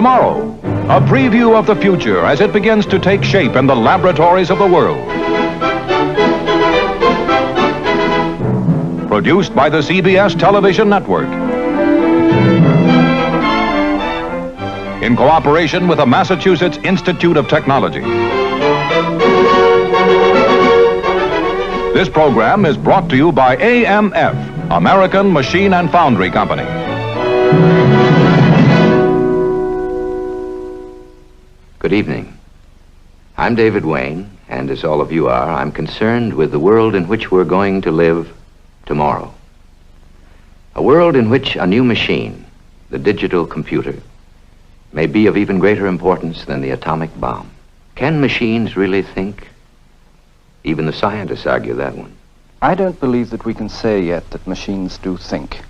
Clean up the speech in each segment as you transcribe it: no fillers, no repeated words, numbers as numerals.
Tomorrow, a preview of the future as it begins to take shape in the laboratories of the world. Produced by the CBS Television Network. In cooperation with the Massachusetts Institute of Technology. This program is brought to you by AMF, American Machine and Foundry Company. Good evening. I'm David Wayne, and as all of you are, I'm concerned with the world in which we're going to live tomorrow. A world in which a new machine, the digital computer, may be of even greater importance than the atomic bomb. Can machines really think? Even the scientists argue that one. I don't believe that we can say yet that machines do think.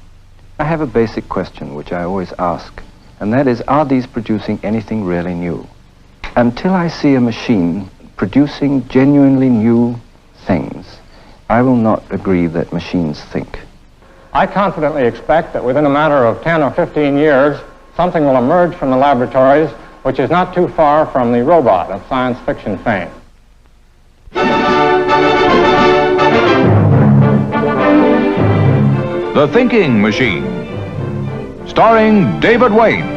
I have a basic question which I always ask, and that is, are these producing anything really new? Until I see a machine producing genuinely new things, I will not agree that machines think. I confidently expect that within a matter of 10 or 15 years, something will emerge from the laboratories which is not too far from the robot of science fiction fame. The Thinking Machine, starring David Wayne.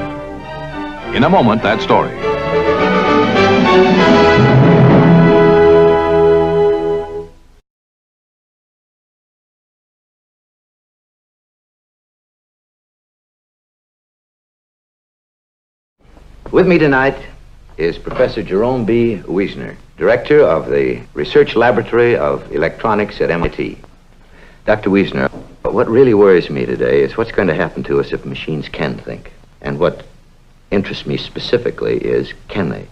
In a moment, that story. With me tonight is Professor Jerome B. Wiesner, Director of the Research Laboratory of Electronics at MIT. Dr. Wiesner, what really worries me today is what's going to happen to us if machines can think. And what interests me specifically is, can they?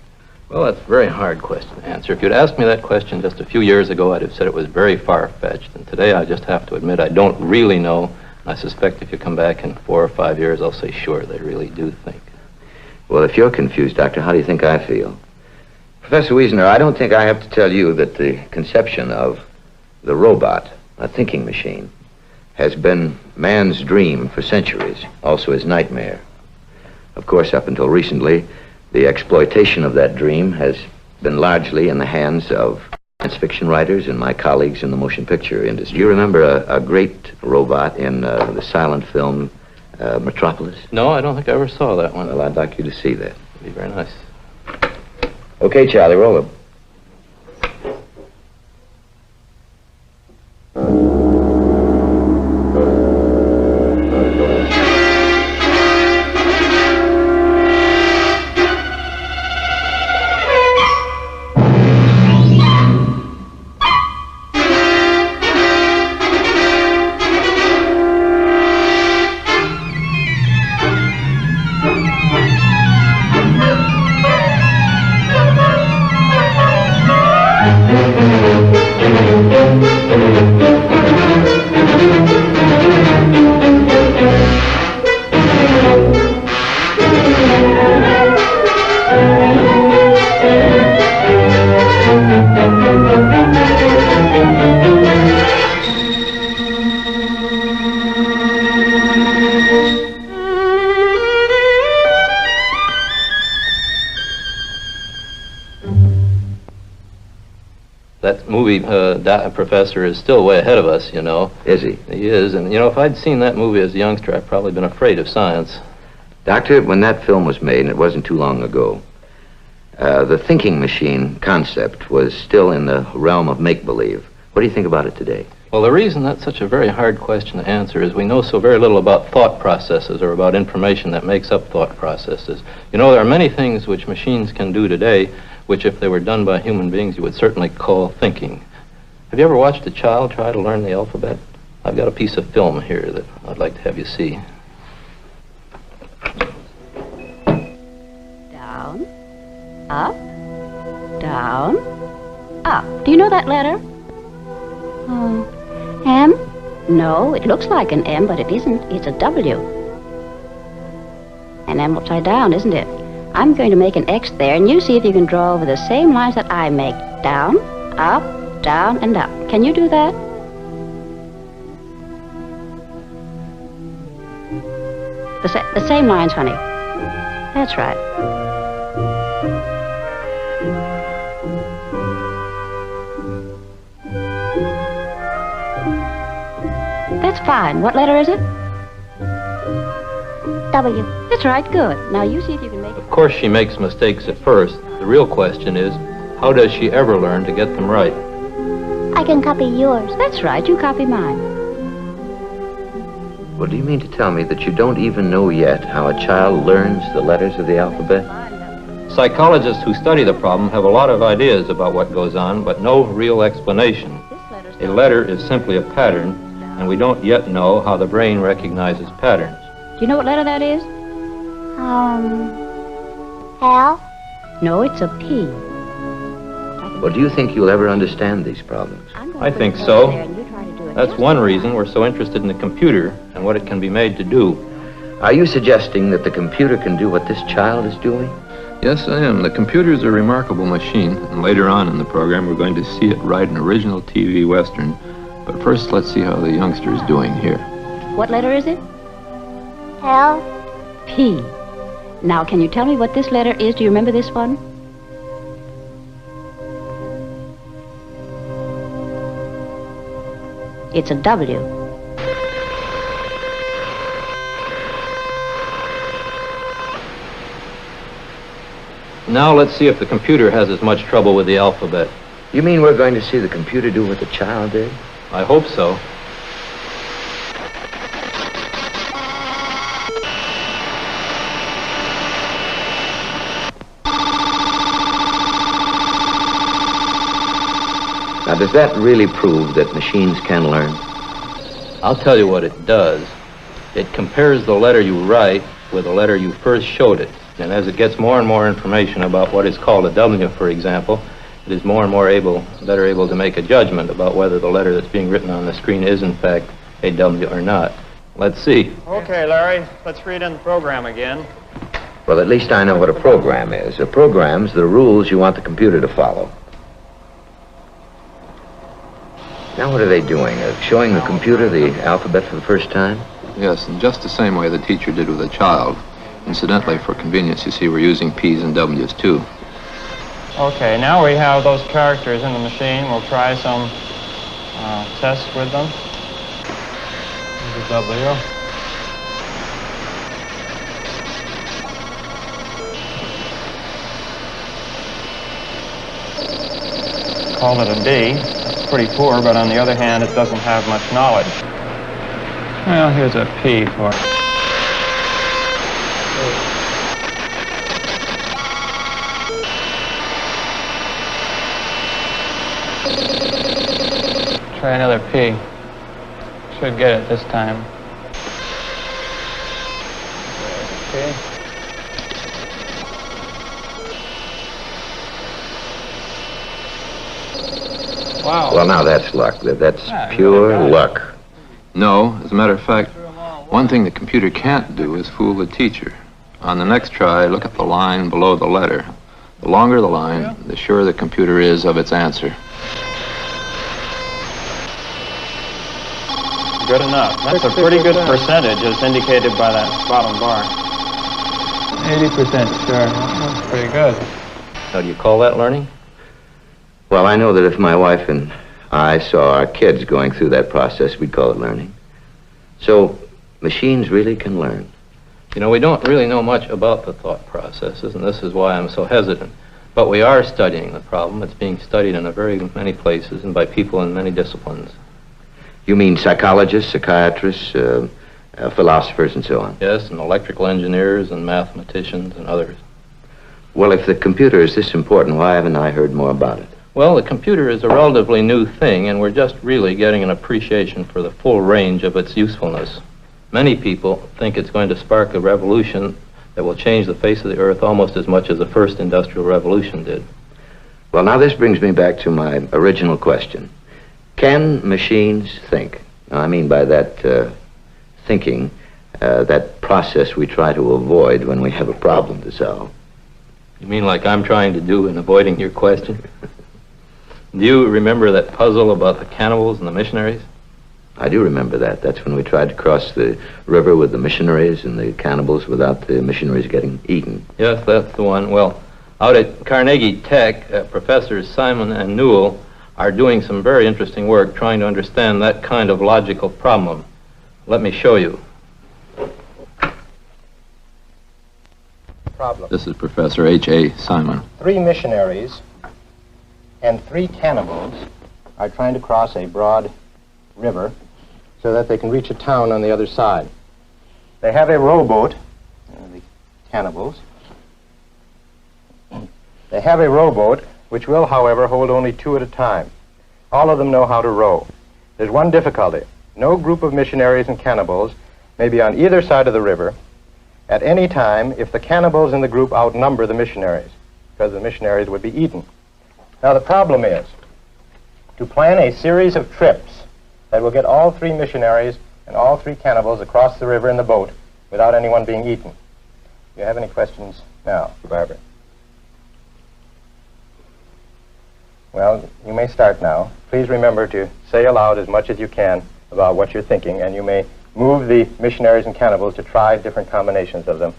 Well, that's a very hard question to answer. If you'd asked me that question just a few years ago, I'd have said it was very far-fetched. And today I just have to admit I don't really know. I suspect if you come back in 4 or 5 years, I'll say, sure, they really do think. Well, if you're confused, Doctor, how do you think I feel? Professor Wiesner, I don't think I have to tell you that the conception of the robot, a thinking machine, has been man's dream for centuries, also his nightmare. Of course, up until recently, the exploitation of that dream has been largely in the hands of science fiction writers and my colleagues in the motion picture industry. Do you remember a great robot in the silent film Metropolis? No, I don't think I ever saw that one. Well, I'd like you to see that. It'd be very nice. Okay, Charlie, roll them. That movie professor is still way ahead of us, you know. Is he? He is, and you know, if I'd seen that movie as a youngster, I'd probably been afraid of science. Doctor, when that film was made, and it wasn't too long ago, the thinking machine concept was still in the realm of make-believe. What do you think about it today? Well, the reason that's such a very hard question to answer is we know so very little about thought processes or about information that makes up thought processes. You know, there are many things which machines can do today which, if they were done by human beings, you would certainly call thinking. Have you ever watched a child try to learn the alphabet? I've got a piece of film here that I'd like to have you see. Down, up, down, up. Do you know that letter? Oh, M? No, it looks like an M, but it isn't. It's a W. An M upside down, isn't it? I'm going to make an X there, and you see if you can draw over the same lines that I make. Down, up, down, and up. Can you do that? The same lines, honey. That's right. That's fine. What letter is it? W. That's right, good. Now you see if you can make it. Of course she makes mistakes at first. The real question is, how does she ever learn to get them right? I can copy yours. That's right, you copy mine. Well, do you mean to tell me that you don't even know yet how a child learns the letters of the alphabet? Psychologists who study the problem have a lot of ideas about what goes on, but no real explanation. A letter is simply a pattern, and we don't yet know how the brain recognizes patterns. Do you know what letter that is? L. No, it's a P. Well, do you think you'll ever understand these problems? I think so. That's one reason we're so interested in the computer and what it can be made to do. Are you suggesting that the computer can do what this child is doing? Yes, I am. The computer is a remarkable machine, and later on in the program we're going to see it write an original TV Western. But first, let's see how the youngster is doing here. What letter is it? L. P. Now, can you tell me what this letter is? Do you remember this one? It's a W. Now let's see if the computer has as much trouble with the alphabet. You mean we're going to see the computer do what the child did? I hope so. Now, does that really prove that machines can learn? I'll tell you what it does. It compares the letter you write with the letter you first showed it. And as it gets more and more information about what is called a W, for example, it is more and more better able to make a judgment about whether the letter that's being written on the screen is in fact a W or not. Let's see. Okay, Larry, let's read in the program again. Well, at least I know what a program is. A program's the rules you want the computer to follow. Now what are they doing? Showing the computer the alphabet for the first time? Yes, in just the same way the teacher did with a child. Incidentally, for convenience, you see we're using P's and W's too. Okay, now we have those characters in the machine. We'll try some tests with them. Here's a W. Call it a D. It's pretty poor, but on the other hand, it doesn't have much knowledge. Well, here's a P for it. Try another P. Should get it this time. Okay. Wow. Well, now that's luck. That's pure luck. No, as a matter of fact, one thing the computer can't do is fool the teacher. On the next try, look at the line below the letter. The longer the line, the surer the computer is of its answer. Good enough. That's a pretty good percentage as indicated by that bottom bar. 80%, sure. That's pretty good. Now, do you call that learning? Well, I know that if my wife and I saw our kids going through that process, we'd call it learning. So, machines really can learn. You know, we don't really know much about the thought processes, and this is why I'm so hesitant. But we are studying the problem. It's being studied in very many places and by people in many disciplines. You mean psychologists, psychiatrists, philosophers, and so on? Yes, and electrical engineers and mathematicians and others. Well, if the computer is this important, why haven't I heard more about it? Well, the computer is a relatively new thing, and we're just really getting an appreciation for the full range of its usefulness. Many people think it's going to spark a revolution that will change the face of the earth almost as much as the first industrial revolution did. Well, now this brings me back to my original question. Can machines think? Now, I mean by that thinking, that process we try to avoid when we have a problem to solve. You mean like I'm trying to do in avoiding your question? Do you remember that puzzle about the cannibals and the missionaries? I do remember that. That's when we tried to cross the river with the missionaries and the cannibals without the missionaries getting eaten. Yes, that's the one. Well, out at Carnegie Tech, Professors Simon and Newell are doing some very interesting work trying to understand that kind of logical problem. Let me show you. Problem. This is Professor H.A. Simon. 3 missionaries and 3 cannibals are trying to cross a broad river so that they can reach a town on the other side. They have a rowboat, the cannibals. They have a rowboat, which will, however, hold only 2 at a time. All of them know how to row. There's one difficulty. No group of missionaries and cannibals may be on either side of the river at any time if the cannibals in the group outnumber the missionaries, because the missionaries would be eaten. Now, the problem is to plan a series of trips that will get all 3 missionaries and all 3 cannibals across the river in the boat without anyone being eaten. Do you have any questions now, Barbara? Well, you may start now. Please remember to say aloud as much as you can about what you're thinking, and you may move the missionaries and cannibals to try different combinations of them.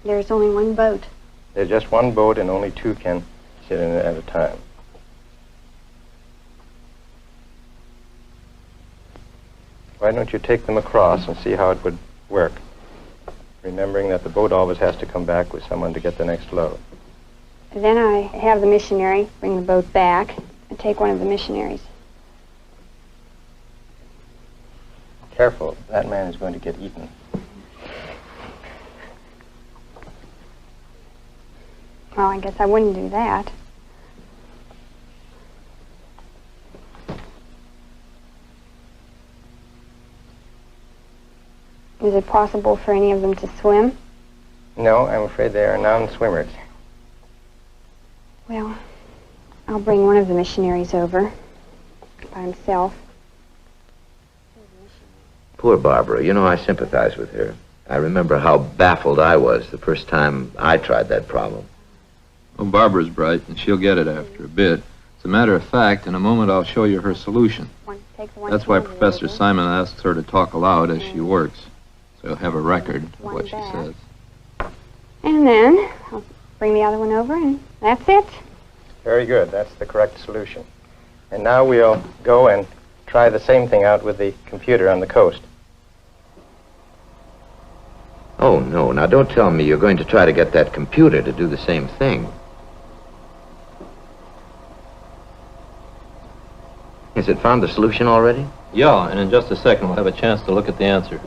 There's only one boat. There's just one boat, and only 2 can sit in it at a time. Why don't you take them across and see how it would work, remembering that the boat always has to come back with someone to get the next load. Then I have the missionary bring the boat back and take one of the missionaries. Careful, that man is going to get eaten. Well, I guess I wouldn't do that. Is it possible for any of them to swim? No, I'm afraid they are non-swimmers. Well, I'll bring one of the missionaries over by himself. Poor Barbara. You know, I sympathize with her. I remember how baffled I was the first time I tried that problem. Well, Barbara's bright, and she'll get it after a bit. As a matter of fact, in a moment I'll show you her solution. That's why Professor Simon asks her to talk aloud as she works, so you'll have a record of what she says. And then I'll bring the other one over, and that's it. Very good. That's the correct solution. And now we'll go and try the same thing out with the computer on the coast. Oh, no. Now, don't tell me you're going to try to get that computer to do the same thing. Has it found the solution already? Yeah, and in just a second we'll have a chance to look at the answer.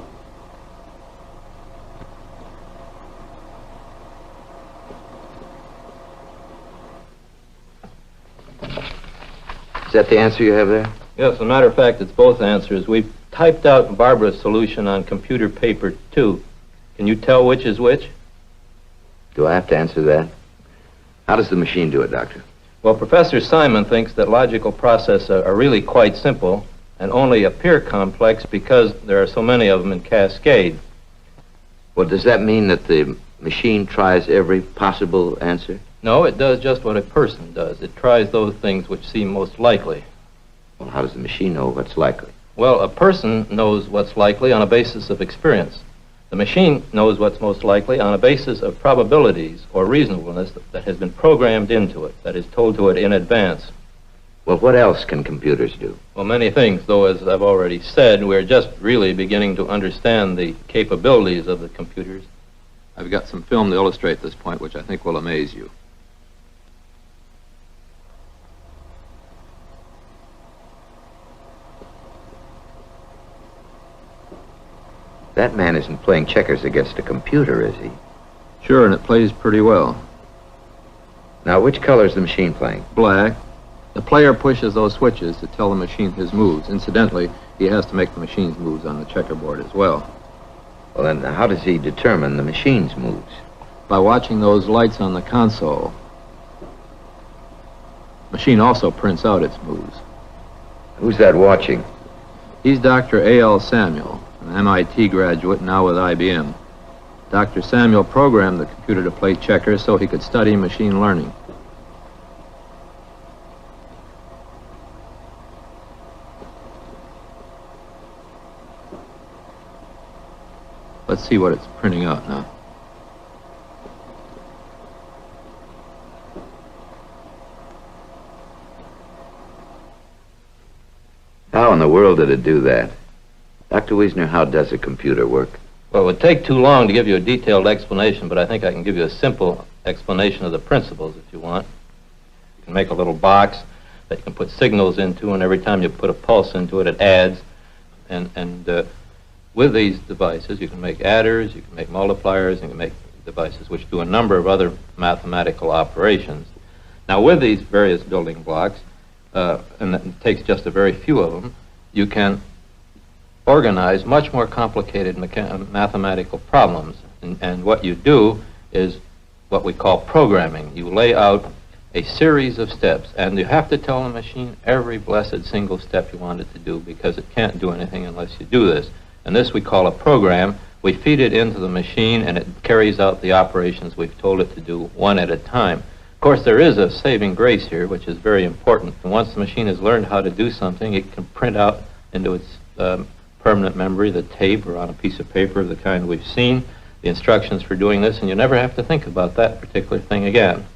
Is that the answer you have there? Yes, as a matter of fact, it's both answers. We've typed out Barbara's solution on computer paper, too. Can you tell which is which? Do I have to answer that? How does the machine do it, Doctor? Well, Professor Simon thinks that logical processes are really quite simple and only appear complex because there are so many of them in cascade. Well, does that mean that the machine tries every possible answer? No, it does just what a person does. It tries those things which seem most likely. Well, how does the machine know what's likely? Well, a person knows what's likely on a basis of experience. The machine knows what's most likely on a basis of probabilities or reasonableness that has been programmed into it, that is told to it in advance. Well, what else can computers do? Well, many things, though, as I've already said, we're just really beginning to understand the capabilities of the computers. I've got some film to illustrate this point, which I think will amaze you. That man isn't playing checkers against a computer, is he? Sure, and it plays pretty well. Now, which color is the machine playing? Black. The player pushes those switches to tell the machine his moves. Incidentally, he has to make the machine's moves on the checkerboard as well. Well, then how does he determine the machine's moves? By watching those lights on the console. The machine also prints out its moves. Who's that watching? He's Dr. A.L. Samuel, an MIT graduate now with IBM. Dr. Samuel programmed the computer to play checkers so he could study machine learning. Let's see what it's printing out now. How in the world did it do that? Dr. Wiesner, how does a computer work? Well, it would take too long to give you a detailed explanation, but I think I can give you a simple explanation of the principles if you want. You can make a little box that you can put signals into, and every time you put a pulse into it, it adds. And with these devices, you can make adders, you can make multipliers, and you can make devices which do a number of other mathematical operations. Now, with these various building blocks, and it takes just a very few of them, you can organize much more complicated mathematical problems. And what you do is what we call programming. You lay out a series of steps, and you have to tell the machine every blessed single step you want it to do, because it can't do anything unless you do this. And this we call a program. We feed it into the machine, and it carries out the operations we've told it to do one at a time. Of course, there is a saving grace here, which is very important. And once the machine has learned how to do something, it can print out into its permanent memory the tape or on a piece of paper of the kind we've seen, the instructions for doing this, and you never have to think about that particular thing again.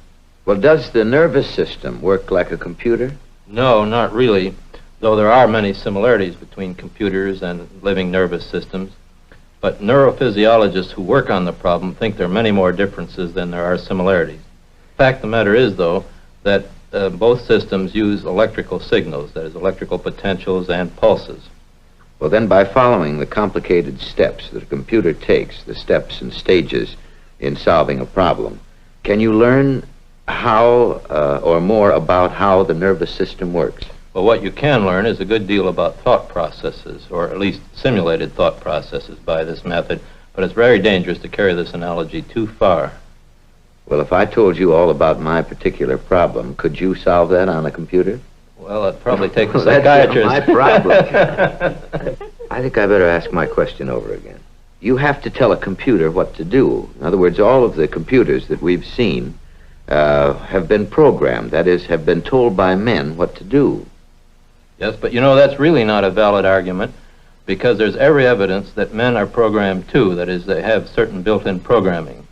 Well, does the nervous system work like a computer? No, not really, though there are many similarities between computers and living nervous systems. But neurophysiologists who work on the problem think there are many more differences than there are similarities. The fact of the matter is, though, that both systems use electrical signals, that is, electrical potentials and pulses. Well, then, by following the complicated steps that a computer takes, the steps and stages in solving a problem, can you learn how or more about how the nervous system works? Well, what you can learn is a good deal about thought processes, or at least simulated thought processes by this method, but it's very dangerous to carry this analogy too far. Well, if I told you all about my particular problem, could you solve that on a computer? Well, it'd probably take a That's psychiatrist. my problem. I think I better ask my question over again. You have to tell a computer what to do. In other words, all of the computers that we've seen have been programmed, that is, have been told by men what to do. Yes, but you know, that's really not a valid argument, because there's every evidence that men are programmed too, that is, they have certain built-in programming.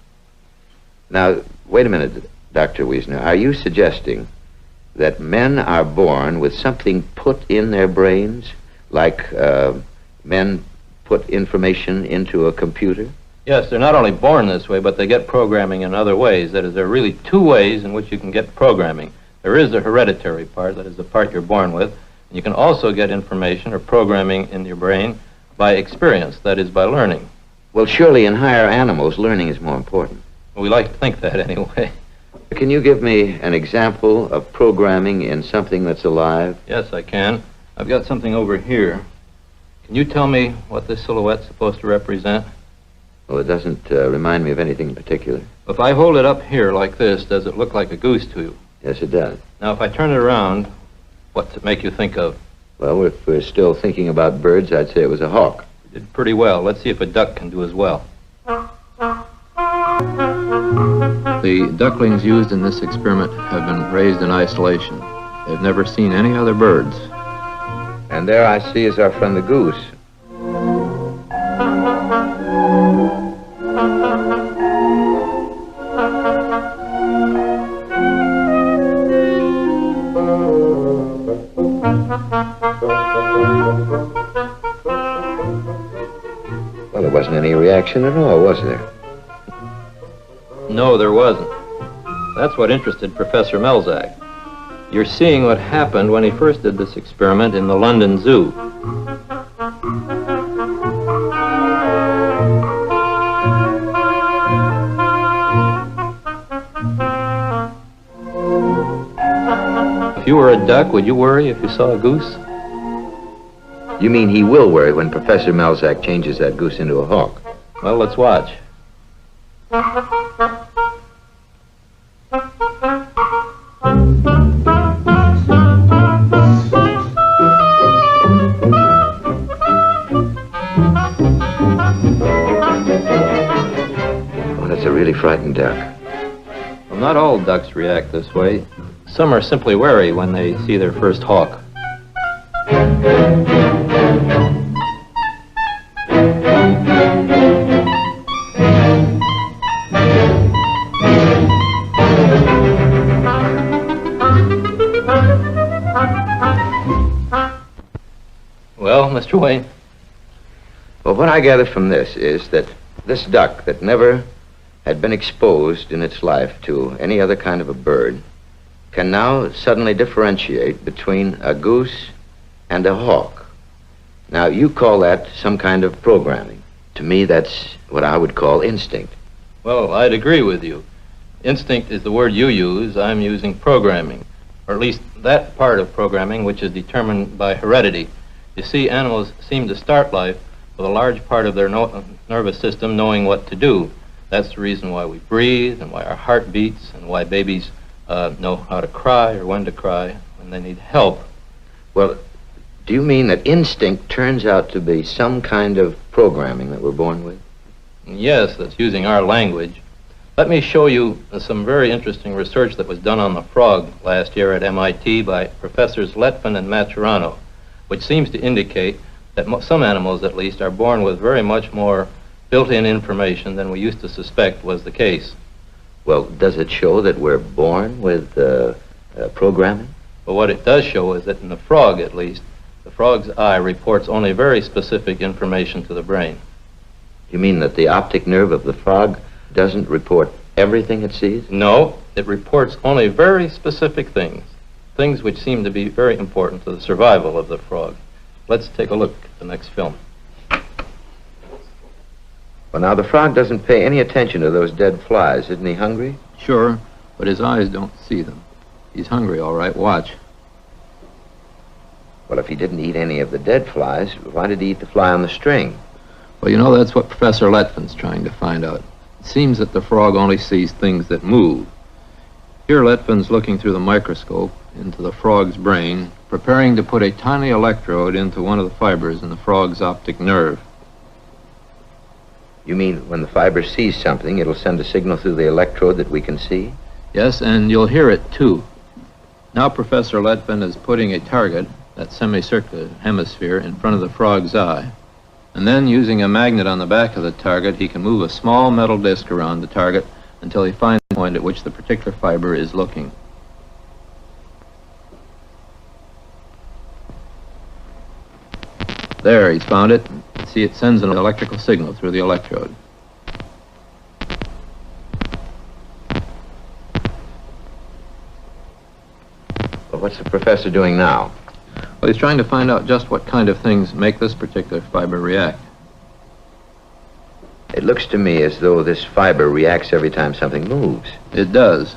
Now, wait a minute, Dr. Wiesner. Are you suggesting that men are born with something put in their brains, like men put information into a computer? Yes, they're not only born this way, but they get programming in other ways. That is, there are really two ways in which you can get programming. There is the hereditary part, that is the part you're born with, and you can also get information or programming in your brain by experience, that is, by learning. Well, surely in higher animals, learning is more important. We like to think that anyway. Can you give me an example of programming in something that's alive? Yes, I can. I've got something over here. Can you tell me what this silhouette's supposed to represent? Well, it doesn't remind me of anything in particular. If I hold it up here like this, does it look like a goose to you? Yes, it does. Now, if I turn it around, what's it make you think of? Well, if we're still thinking about birds, I'd say it was a hawk. You did pretty well. Let's see if a duck can do as well. The ducklings used in this experiment have been raised in isolation. They've never seen any other birds. And there I see is our friend the goose. Well, there wasn't any reaction at all, was there? No, there wasn't. That's what interested Professor Melzack. You're seeing what happened when he first did this experiment in the London Zoo. If you were a duck, would you worry if you saw a goose? You mean he will worry when Professor Melzack changes that goose into a hawk? Well, let's watch. Oh, that's a really frightened duck. Well, not all ducks react this way. Some are simply wary when they see their first hawk. Mr. Wayne? Well, what I gather from this is that this duck that never had been exposed in its life to any other kind of a bird can now suddenly differentiate between a goose and a hawk. Now, you call that some kind of programming. To me, that's what I would call instinct. Well, I'd agree with you. Instinct is the word you use. I'm using programming, or at least that part of programming which is determined by heredity. You see, animals seem to start life with a large part of their nervous system knowing what to do. That's the reason why we breathe and why our heart beats and why babies know how to cry or when to cry when they need help. Well, do you mean that instinct turns out to be some kind of programming that we're born with? Yes, that's using our language. Let me show you some very interesting research that was done on the frog last year at MIT by Professors Letvin and Maturano, which seems to indicate that some animals, at least, are born with very much more built-in information than we used to suspect was the case. Well, does it show that we're born with programming? But what it does show is that in the frog, at least, the frog's eye reports only very specific information to the brain. You mean that the optic nerve of the frog doesn't report everything it sees? No, it reports only very specific things which seem to be very important to the survival of the frog. Let's take a look at the next film. Well, now, the frog doesn't pay any attention to those dead flies. Isn't he hungry? Sure, but his eyes don't see them. He's hungry, all right. Watch. Well, if he didn't eat any of the dead flies, why did he eat the fly on the string? Well, you know, that's what Professor Letvin's trying to find out. It seems that the frog only sees things that move. Here, Letvin's looking through the microscope into the frog's brain, preparing to put a tiny electrode into one of the fibers in the frog's optic nerve. You mean when the fiber sees something, it'll send a signal through the electrode that we can see? Yes, and you'll hear it, too. Now Professor Letvin is putting a target, that semicircular hemisphere, in front of the frog's eye. And then, using a magnet on the back of the target, he can move a small metal disc around the target until he finds the point at which the particular fiber is looking. There, he's found it. See, it sends an electrical signal through the electrode. Well, what's the professor doing now? Well, he's trying to find out just what kind of things make this particular fiber react. It looks to me as though this fiber reacts every time something moves. It does.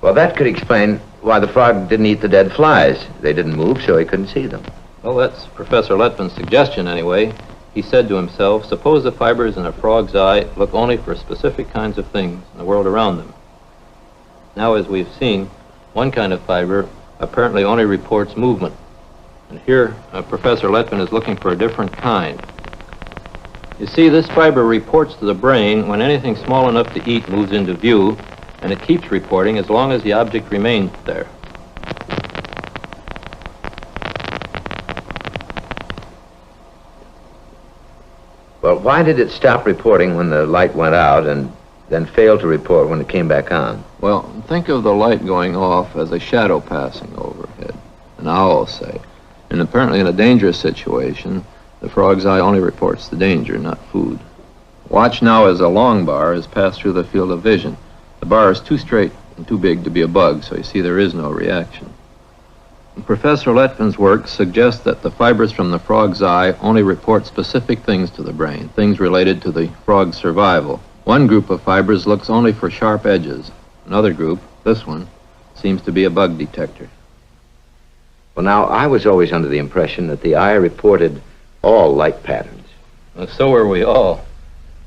Well, that could explain why the frog didn't eat the dead flies. They didn't move, so he couldn't see them. Well, that's Professor Letvin's suggestion, anyway. He said to himself, suppose the fibers in a frog's eye look only for specific kinds of things in the world around them. Now, as we've seen, one kind of fiber apparently only reports movement. And here, Professor Letvin is looking for a different kind. You see, this fiber reports to the brain when anything small enough to eat moves into view, and it keeps reporting as long as the object remains there. Well, why did it stop reporting when the light went out and then fail to report when it came back on? Well, think of the light going off as a shadow passing overhead, an owl, say. And apparently in a dangerous situation, the frog's eye only reports the danger, not food. Watch now as a long bar is passed through the field of vision. The bar is too straight and too big to be a bug, so you see there is no reaction. Professor Letvin's work suggests that the fibers from the frog's eye only report specific things to the brain, things related to the frog's survival. One group of fibers looks only for sharp edges. Another group, this one, seems to be a bug detector. Well, now, I was always under the impression that the eye reported all light patterns. Well, so were we all.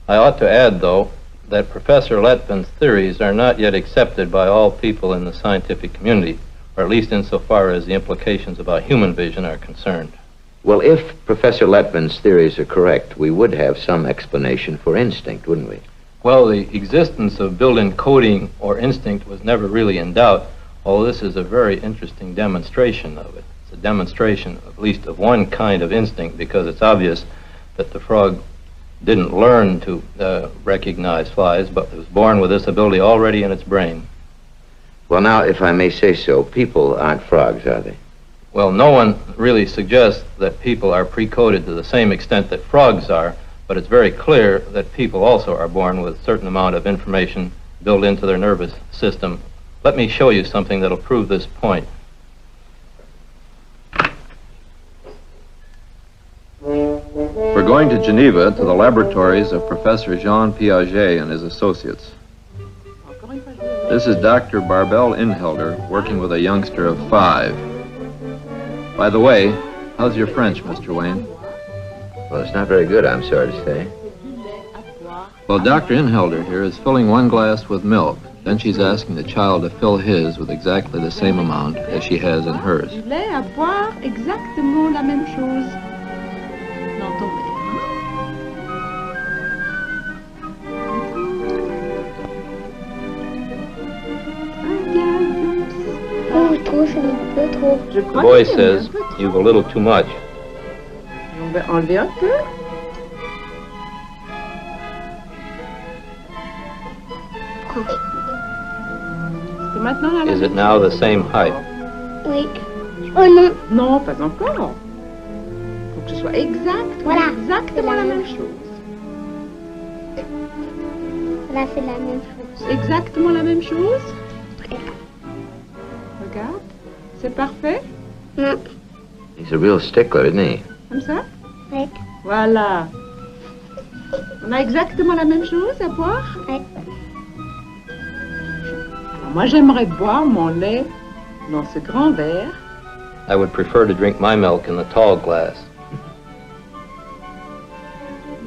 I ought to add, though, that Professor Letvin's theories are not yet accepted by all people in the scientific community, or at least insofar as the implications about human vision are concerned. Well, if Professor Letvin's theories are correct, we would have some explanation for instinct, wouldn't we? Well, the existence of built-in coding or instinct was never really in doubt, although this is a very interesting demonstration of it. It's a demonstration, at least, of one kind of instinct, because it's obvious that the frog didn't learn to recognize flies, but was born with this ability already in its brain. Well, now, if I may say so, people aren't frogs, are they? Well, no one really suggests that people are pre-coded to the same extent that frogs are, but it's very clear that people also are born with a certain amount of information built into their nervous system. Let me show you something that'll prove this point. We're going to Geneva to the laboratories of Professor Jean Piaget and his associates. This is Dr. Barbel Inhelder working with a youngster of 5. By the way, how's your French, Mr. Wayne? Well, it's not very good, I'm sorry to say. Well, Dr. Inhelder here is filling one glass with milk. Then she's asking the child to fill his with exactly the same amount as she has in hers. Du lait à boire exactement la même chose dans ton verre. Oh, trop, c'est un peu trop. Je The crois boy que c'est says un peu trop. you've a little too much. On va enlever un peu. C'est maintenant la Is même it now the same height? Oui. Oh non. Non, pas encore. Faut que ce soit exact. Voilà. Exactement la même chose. Là, c'est la même chose. Exactement la même chose. Regarde. C'est parfait. Non. He's a real stickler, isn't he? Comme ça. Oui. Voilà. On a exactement la même chose à boire. Oui. Alors, moi, j'aimerais boire mon lait dans ce grand verre. I would prefer to drink my milk in the tall glass.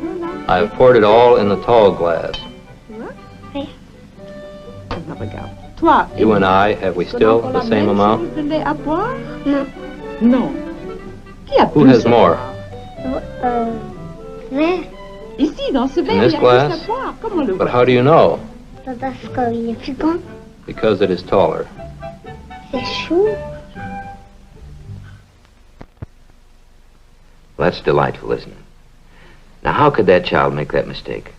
Voilà. I have poured it all in the tall glass. Tu vois? Oui. Alors, regarde. Toi, You and I, have we est-ce qu'on a still encore the la same même amount? chose de lait à boire? Non. Non. Qui a Who plus has à more? boire? Verre. Ici, dans ce verre, this il y a glass? plus à boire. Comment le But voir? how do you know? Parce qu'il est plus grand. Because it is taller. C'est chaud. Well, that's delightful, isn't it? Now, how could that child make that mistake?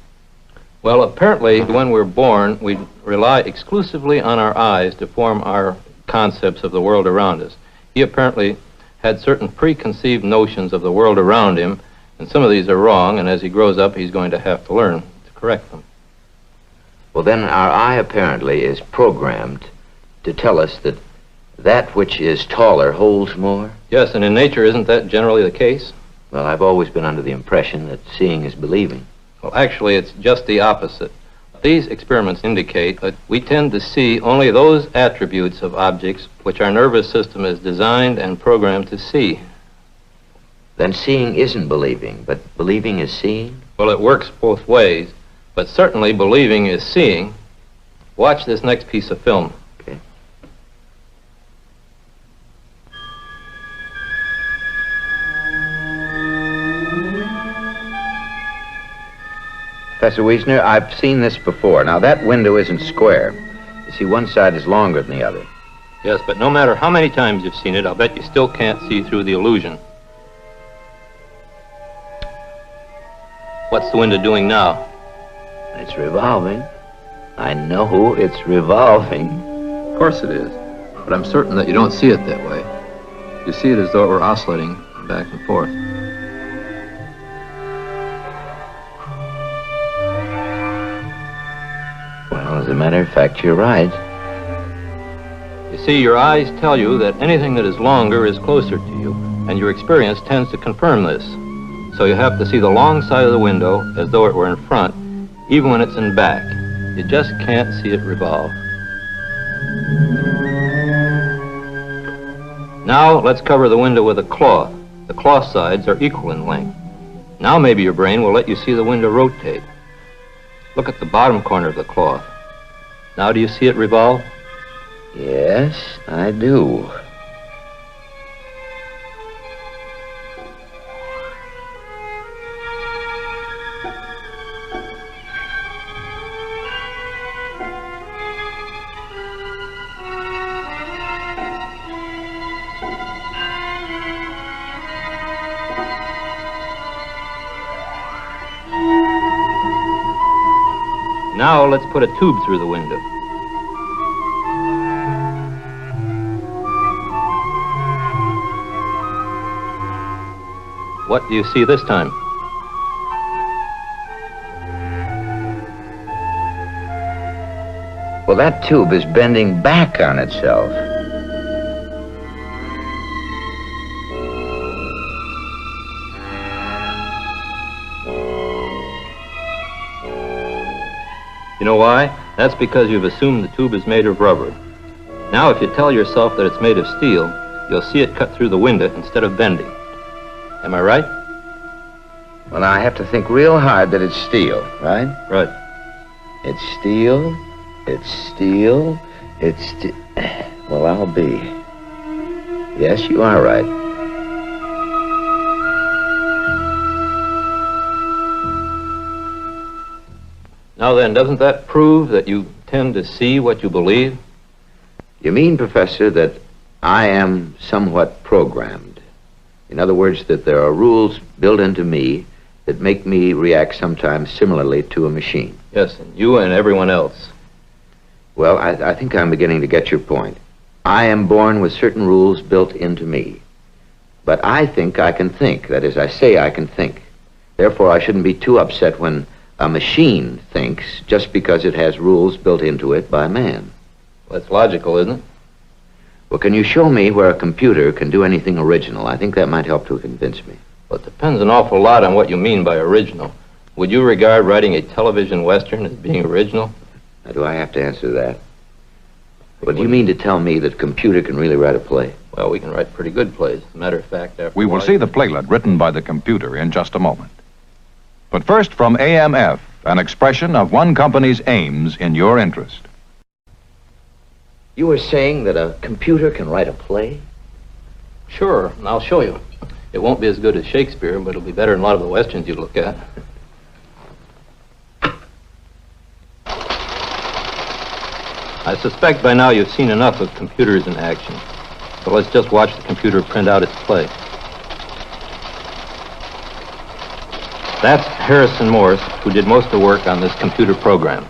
Well, apparently, when we're born, we rely exclusively on our eyes to form our concepts of the world around us. He apparently had certain preconceived notions of the world around him, and some of these are wrong, and as he grows up, he's going to have to learn to correct them. Well, then our eye apparently is programmed to tell us that that which is taller holds more. Yes, and in nature, isn't that generally the case? Well, I've always been under the impression that seeing is believing. Well, actually, it's just the opposite. These experiments indicate that we tend to see only those attributes of objects which our nervous system is designed and programmed to see. Then seeing isn't believing, but believing is seeing? Well, it works both ways, but certainly believing is seeing. Watch this next piece of film. Okay. Professor Wiesner, I've seen this before. Now, that window isn't square. You see, one side is longer than the other. Yes, but no matter how many times you've seen it, I'll bet you still can't see through the illusion. What's the window doing now? It's revolving. I know it's revolving. Of course it is, but I'm certain that you don't see it that way. You see it as though it were oscillating back and forth. Well, as a matter of fact, you're right. You see, your eyes tell you that anything that is longer is closer to you, and your experience tends to confirm this. So you have to see the long side of the window as though it were in front, even when it's in back. You just can't see it revolve. Now let's cover the window with a cloth. The cloth sides are equal in length. Now maybe your brain will let you see the window rotate. Look at the bottom corner of the cloth. Now do you see it revolve? Yes, I do. Now let's put a tube through the window. What do you see this time? Well, that tube is bending back on itself. You know why? That's because you've assumed the tube is made of rubber. Now, if you tell yourself that it's made of steel, you'll see it cut through the window instead of bending. Am I right? Well, now I have to think real hard that it's steel, right? Right. It's steel. It's steel. Well, I'll be. Yes, you are right. Now then, doesn't that prove that you tend to see what you believe? You mean, Professor, that I am somewhat programmed? In other words, that there are rules built into me that make me react sometimes similarly to a machine? Yes, and you and everyone else. Well, I think I'm beginning to get your point. I am born with certain rules built into me. But I think I can think. That is, I say I can think. Therefore, I shouldn't be too upset when a machine thinks just because it has rules built into it by man. Well, that's logical, isn't it? Well, can you show me where a computer can do anything original? I think that might help to convince me. Well, it depends an awful lot on what you mean by original. Would you regard writing a television western as being original? Now, do I have to answer that? Well, do you mean to tell me that a computer can really write a play? Well, we can write pretty good plays. As a matter of fact, after We will see the playlet written by the computer in just a moment. But first, from AMF, an expression of one company's aims in your interest. You were saying that a computer can write a play? Sure, and I'll show you. It won't be as good as Shakespeare, but it'll be better than a lot of the westerns you look at. I suspect by now you've seen enough of computers in action. So let's just watch the computer print out its play. That's Harrison Morse, who did most of the work on this computer program.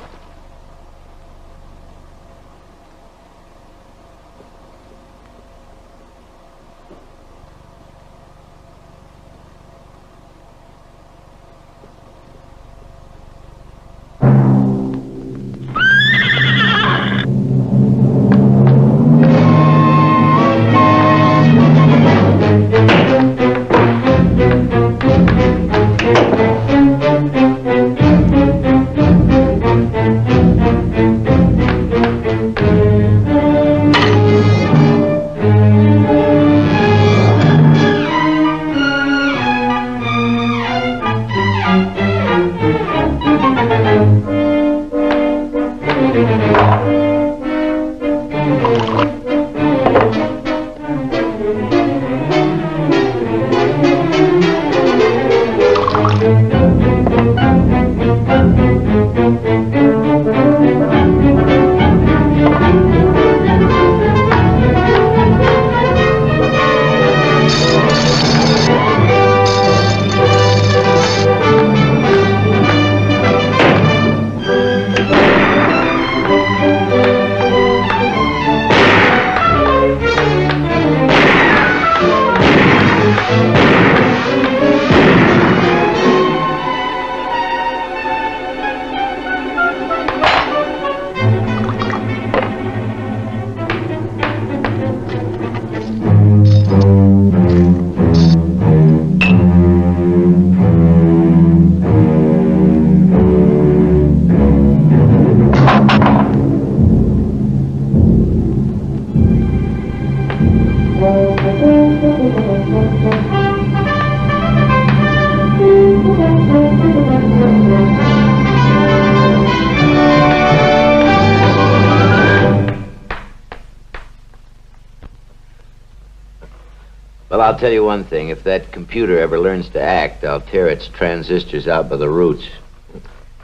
Well, I'll tell you one thing. If that computer ever learns to act, I'll tear its transistors out by the roots.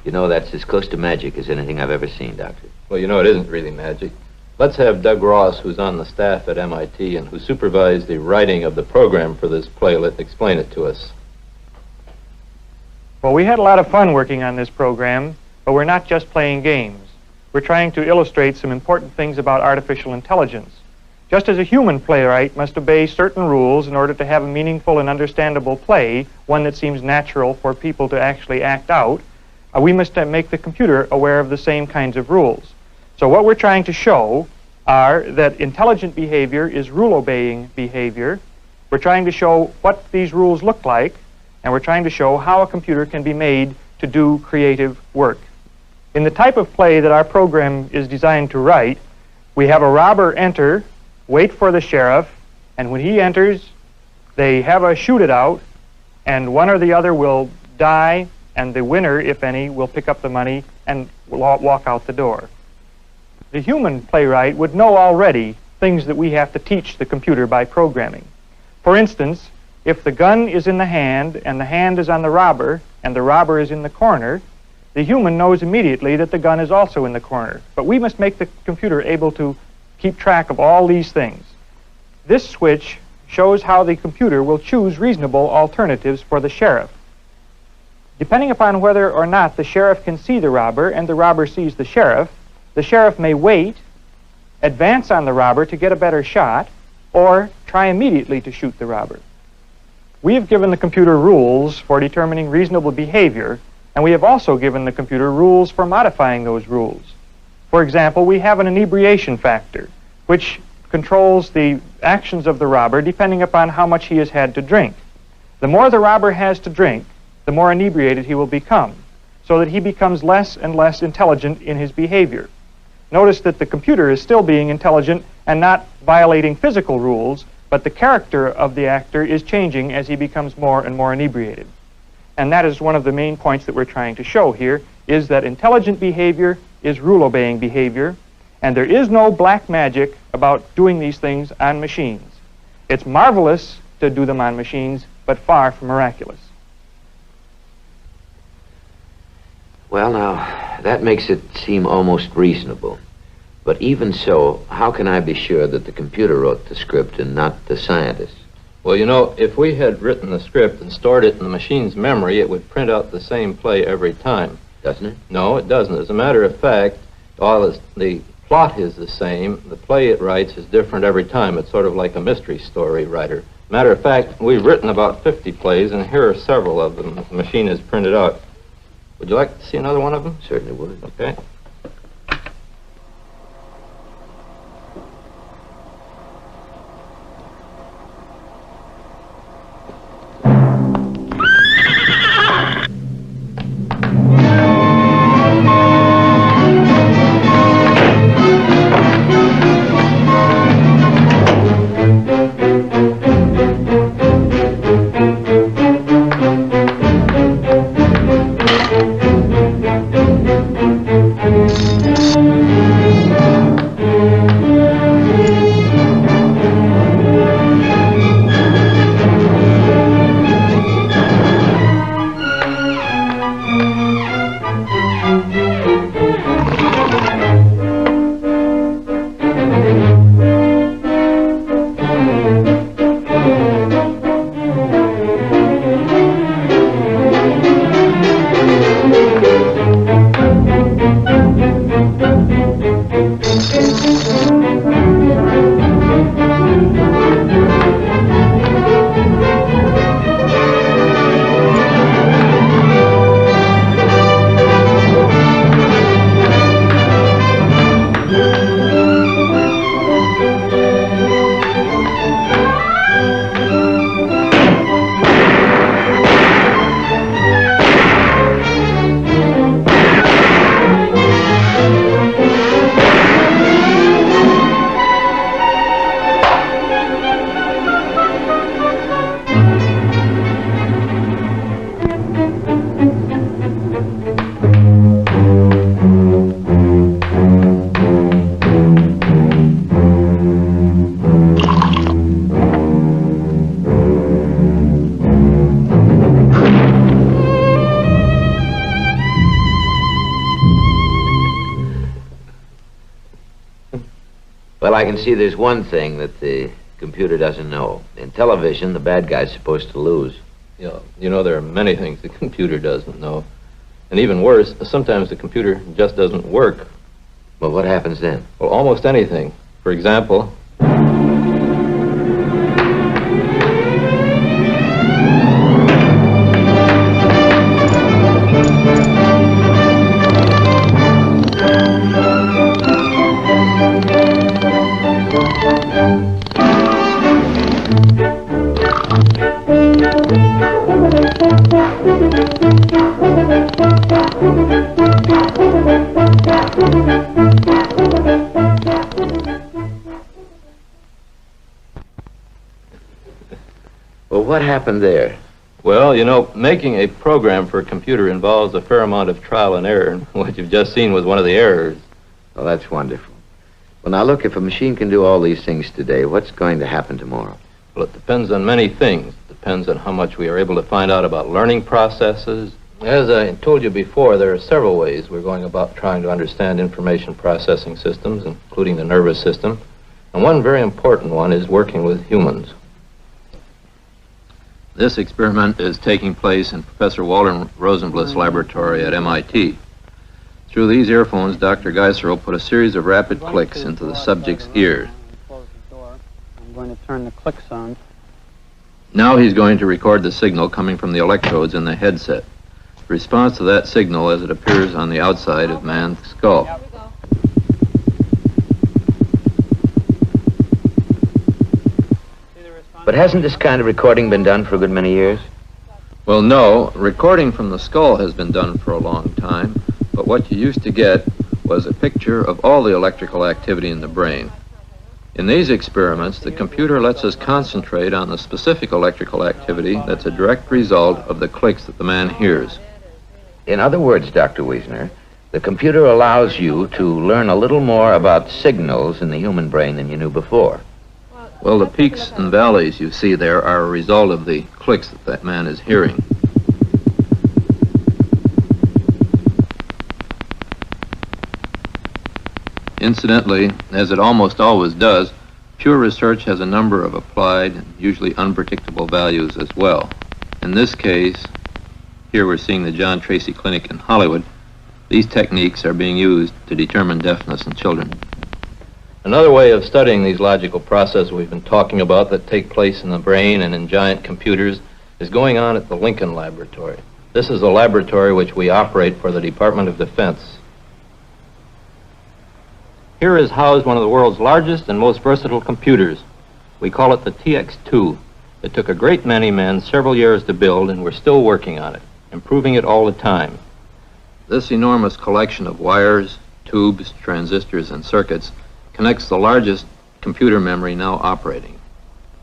You know, that's as close to magic as anything I've ever seen, Doctor. Well, you know, it isn't really magic. Let's have Doug Ross, who's on the staff at MIT and who supervised the writing of the program for this playlet, explain it to us. Well, we had a lot of fun working on this program, but we're not just playing games. We're trying to illustrate some important things about artificial intelligence. Just as a human playwright must obey certain rules in order to have a meaningful and understandable play, one that seems natural for people to actually act out, we must make the computer aware of the same kinds of rules. So what we're trying to show are that intelligent behavior is rule-obeying behavior. We're trying to show what these rules look like, and we're trying to show how a computer can be made to do creative work. In the type of play that our program is designed to write, we have a robber enter, wait for the sheriff, and when he enters, they have a shoot it out, and one or the other will die, and the winner, if any, will pick up the money and walk out the door. The human playwright would know already things that we have to teach the computer by programming. For instance, if the gun is in the hand and the hand is on the robber and the robber is in the corner, the human knows immediately that the gun is also in the corner. But we must make the computer able to keep track of all these things. This switch shows how the computer will choose reasonable alternatives for the sheriff. Depending upon whether or not the sheriff can see the robber and the robber sees the sheriff may wait, advance on the robber to get a better shot, or try immediately to shoot the robber. We have given the computer rules for determining reasonable behavior, and we have also given the computer rules for modifying those rules. For example, we have an inebriation factor, which controls the actions of the robber depending upon how much he has had to drink. The more the robber has to drink, the more inebriated he will become, so that he becomes less and less intelligent in his behavior. Notice that the computer is still being intelligent and not violating physical rules, but the character of the actor is changing as he becomes more and more inebriated. And that is one of the main points that we're trying to show here, is that intelligent behavior is rule-obeying behavior, and there is no black magic about doing these things on machines. It's marvelous to do them on machines, but far from miraculous. Well, now, that makes it seem almost reasonable. But even so, how can I be sure that the computer wrote the script and not the scientist? Well, you know, if we had written the script and stored it in the machine's memory, it would print out the same play every time. Doesn't it? No, it doesn't. As a matter of fact, the plot is the same. The play it writes is different every time. It's sort of like a mystery story writer. Matter of fact, we've written about 50 plays, and here are several of them the machine has printed out. Would you like to see another one of them? Certainly would. Okay. Well, I can see there's one thing that the computer doesn't know. In television, the bad guy's supposed to lose. Yeah, you know, there are many things the computer doesn't know. And even worse, sometimes the computer just doesn't work. Well, what happens then? Well, almost anything. For example, Well, what happened there? Well, you know, making a program for a computer involves a fair amount of trial and error, and what you've just seen was one of the errors. Well, that's wonderful. Well, now look, if a machine can do all these things today, what's going to happen tomorrow? Well, it depends on many things. It depends on how much we are able to find out about learning processes. As I told you before, there are several ways we're going about trying to understand information processing systems, including the nervous system. And one very important one is working with humans. This experiment is taking place in Professor Walter Rosenblatt's laboratory at MIT. Through these earphones, Dr. Geiser will put a series of rapid clicks into the subject's ears. I'm going to turn the clicks on. Now he's going to record the signal coming from the electrodes in the headset. The response to that signal as it appears on the outside of man's skull. But hasn't this kind of recording been done for a good many years? Well, no. Recording from the skull has been done for a long time, but what you used to get was a picture of all the electrical activity in the brain. In these experiments, the computer lets us concentrate on the specific electrical activity that's a direct result of the clicks that the man hears. In other words, Dr. Wiesner, the computer allows you to learn a little more about signals in the human brain than you knew before. Well, the peaks and valleys you see there are a result of the clicks that that man is hearing. Incidentally, as it almost always does, pure research has a number of applied, usually unpredictable values as well. In this case, here we're seeing the John Tracy Clinic in Hollywood. These techniques are being used to determine deafness in children. Another way of studying these logical processes we've been talking about that take place in the brain and in giant computers is going on at the Lincoln Laboratory. This is a laboratory which we operate for the Department of Defense. Here is housed one of the world's largest and most versatile computers. We call it the TX2. It took a great many men several years to build, and we're still working on it, improving it all the time. This enormous collection of wires, tubes, transistors, and circuits connects the largest computer memory now operating.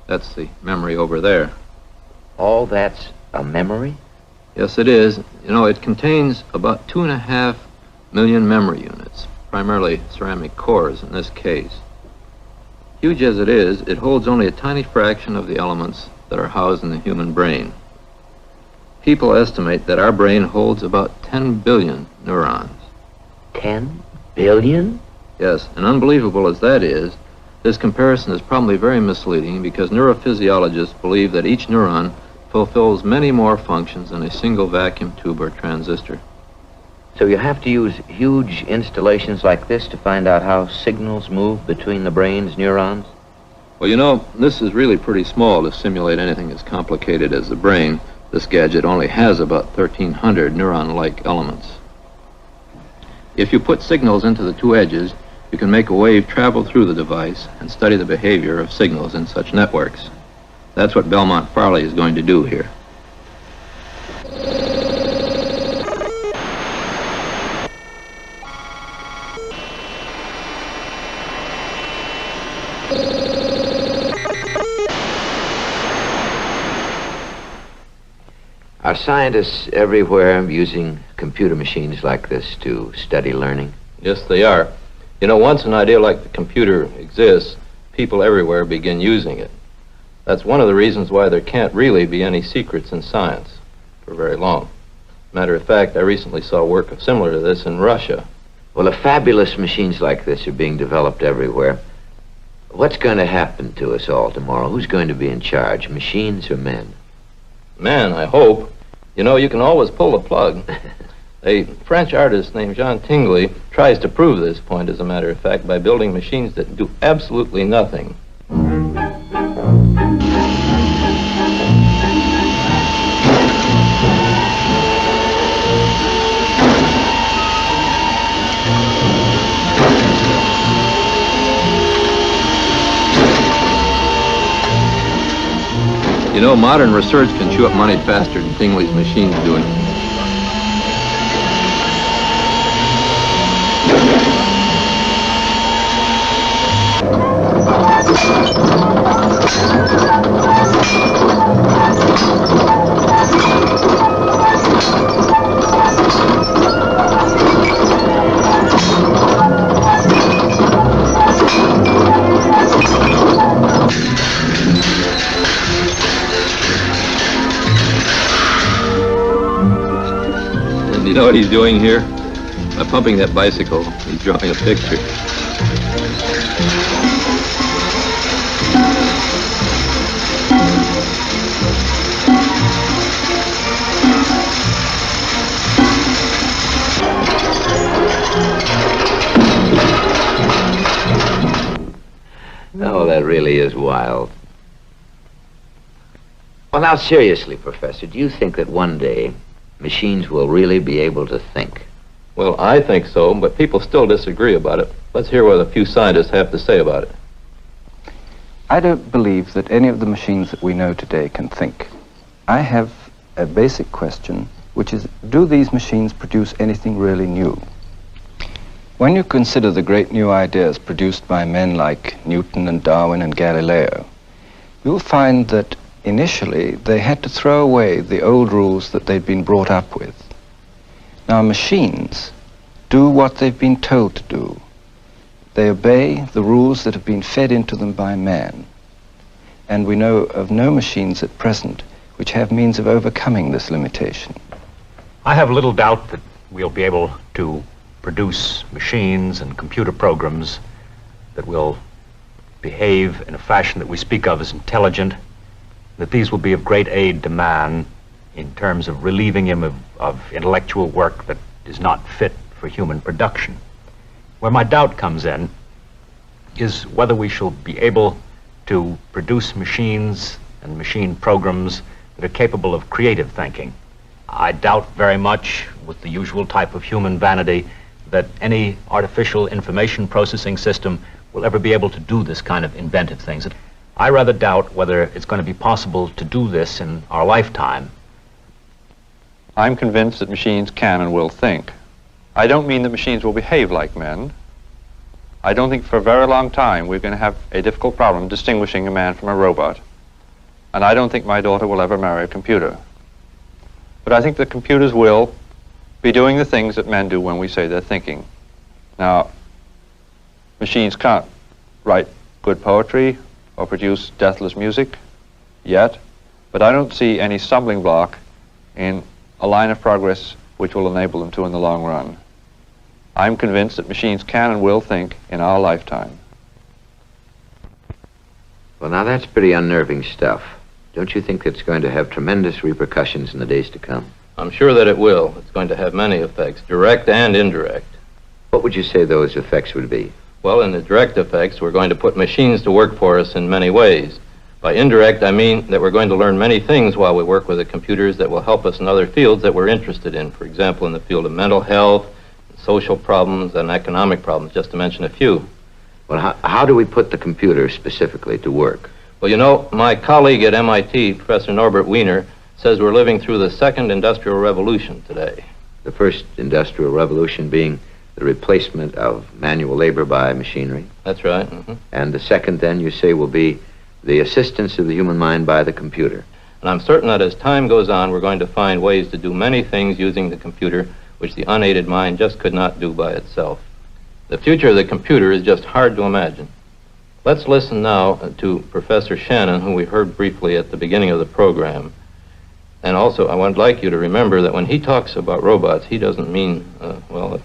That's the memory over there. All that's a memory? Yes, it is. You know, it contains about 2.5 million memory units, primarily ceramic cores in this case. Huge as it is, it holds only a tiny fraction of the elements that are housed in the human brain. People estimate that our brain holds about 10 billion neurons. 10 billion? Yes, and unbelievable as that is, this comparison is probably very misleading because neurophysiologists believe that each neuron fulfills many more functions than a single vacuum tube or transistor. So you have to use huge installations like this to find out how signals move between the brain's neurons? Well, you know, this is really pretty small to simulate anything as complicated as the brain. This gadget only has about 1,300 neuron-like elements. If you put signals into the two edges, you can make a wave travel through the device and study the behavior of signals in such networks. That's what Belmont Farley is going to do here. Are scientists everywhere using computer machines like this to study learning? Yes, they are. You know, once an idea like the computer exists, people everywhere begin using it. That's one of the reasons why there can't really be any secrets in science for very long. Matter of fact, I recently saw work similar to this in Russia. Well, if fabulous machines like this are being developed everywhere, what's going to happen to us all tomorrow? Who's going to be in charge, machines or men? Men, I hope. You know, you can always pull the plug. A French artist named Jean Tinguely tries to prove this point, as a matter of fact, by building machines that do absolutely nothing. You know, modern research can chew up money faster than Tingley's machines do it. You know what he's doing here? By pumping that bicycle, he's drawing a picture. Oh, that really is wild. Well, now, seriously, Professor, do you think that one day machines will really be able to think? Well, I think so, but people still disagree about it. Let's hear what a few scientists have to say about it. I don't believe that any of the machines that we know today can think. I have a basic question, which is, do these machines produce anything really new? When you consider the great new ideas produced by men like Newton and Darwin and Galileo, you'll find that initially they had to throw away the old rules that they'd been brought up with. Now, machines do what they've been told to do. They obey the rules that have been fed into them by man. And we know of no machines at present which have means of overcoming this limitation. I have little doubt that we'll be able to produce machines and computer programs that will behave in a fashion that we speak of as intelligent, that these will be of great aid to man in terms of relieving him of intellectual work that is not fit for human production. Where my doubt comes in is whether we shall be able to produce machines and machine programs that are capable of creative thinking. I doubt very much, with the usual type of human vanity, that any artificial information processing system will ever be able to do this kind of inventive things. I rather doubt whether it's going to be possible to do this in our lifetime. I'm convinced that machines can and will think. I don't mean that machines will behave like men. I don't think for a very long time we're going to have a difficult problem distinguishing a man from a robot. And I don't think my daughter will ever marry a computer. But I think that computers will be doing the things that men do when we say they're thinking. Now, machines can't write good poetry or produce deathless music yet, but I don't see any stumbling block in a line of progress which will enable them to in the long run. I'm convinced that machines can and will think in our lifetime. Well, now that's pretty unnerving stuff. Don't you think it's going to have tremendous repercussions in the days to come? I'm sure that it will. It's going to have many effects, direct and indirect. What would you say those effects would be? Well, in the direct effects, we're going to put machines to work for us in many ways. By indirect, I mean that we're going to learn many things while we work with the computers that will help us in other fields that we're interested in. For example, in the field of mental health, social problems, and economic problems, just to mention a few. Well, how do we put the computer specifically to work? Well, you know, my colleague at MIT, Professor Norbert Wiener, says we're living through the second industrial revolution today. The first industrial revolution being the replacement of manual labor by machinery. That's right. Mm-hmm. And the second, then, you say, will be the assistance of the human mind by the computer. And I'm certain that as time goes on, we're going to find ways to do many things using the computer which the unaided mind just could not do by itself. The future of the computer is just hard to imagine. Let's listen now to Professor Shannon, who we heard briefly at the beginning of the program. And also, I would like you to remember that when he talks about robots, he doesn't mean, well, a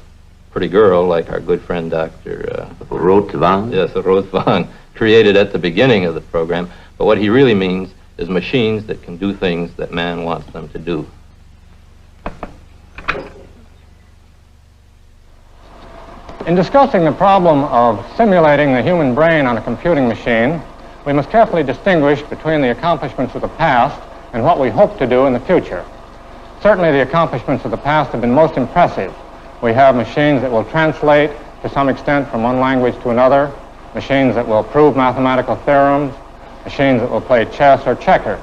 pretty girl like our good friend Dr. Rothwang? Yes, Rothwang, created at the beginning of the program. But what he really means is machines that can do things that man wants them to do. In discussing the problem of simulating the human brain on a computing machine, we must carefully distinguish between the accomplishments of the past and what we hope to do in the future. Certainly the accomplishments of the past have been most impressive. We have machines that will translate to some extent from one language to another, machines that will prove mathematical theorems, machines that will play chess or checkers,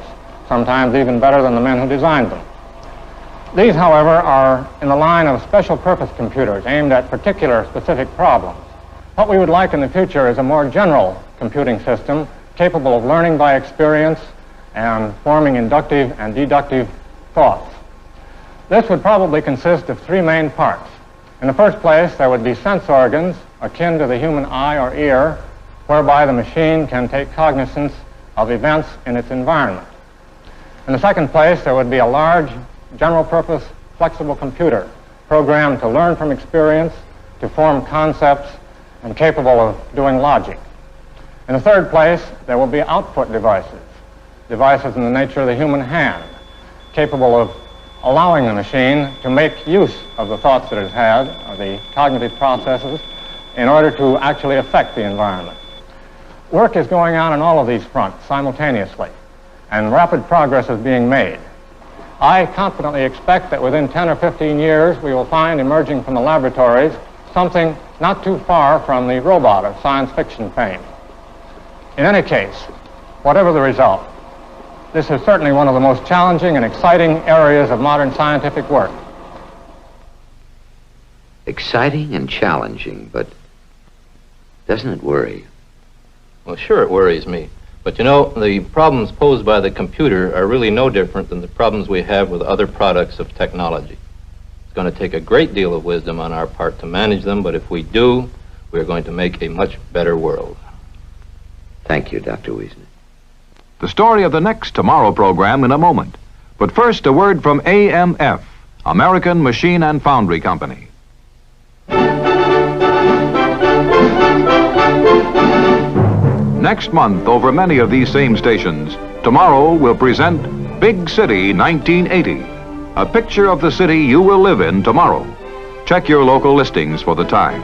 sometimes even better than the men who designed them. These, however, are in the line of special purpose computers aimed at particular specific problems. What we would like in the future is a more general computing system capable of learning by experience and forming inductive and deductive thoughts. This would probably consist of three main parts. In the first place, there would be sense organs akin to the human eye or ear, whereby the machine can take cognizance of events in its environment. In the second place, there would be a large, general-purpose, flexible computer programmed to learn from experience, to form concepts, and capable of doing logic. In the third place, there will be output devices, devices in the nature of the human hand, capable of allowing the machine to make use of the thoughts that it has had, or the cognitive processes, in order to actually affect the environment. Work is going on all of these fronts simultaneously, and rapid progress is being made. I confidently expect that within 10 or 15 years we will find emerging from the laboratories something not too far from the robot of science fiction fame. In any case, whatever the result, this is certainly one of the most challenging and exciting areas of modern scientific work. Exciting and challenging, but doesn't it worry? Well, sure it worries me. But you know, the problems posed by the computer are really no different than the problems we have with other products of technology. It's going to take a great deal of wisdom on our part to manage them, but if we do, we're going to make a much better world. Thank you, Dr. Wiesner. The story of the next Tomorrow program in a moment. But first, a word from AMF, American Machine and Foundry Company. Next month, over many of these same stations, Tomorrow will present Big City 1980, a picture of the city you will live in tomorrow. Check your local listings for the time.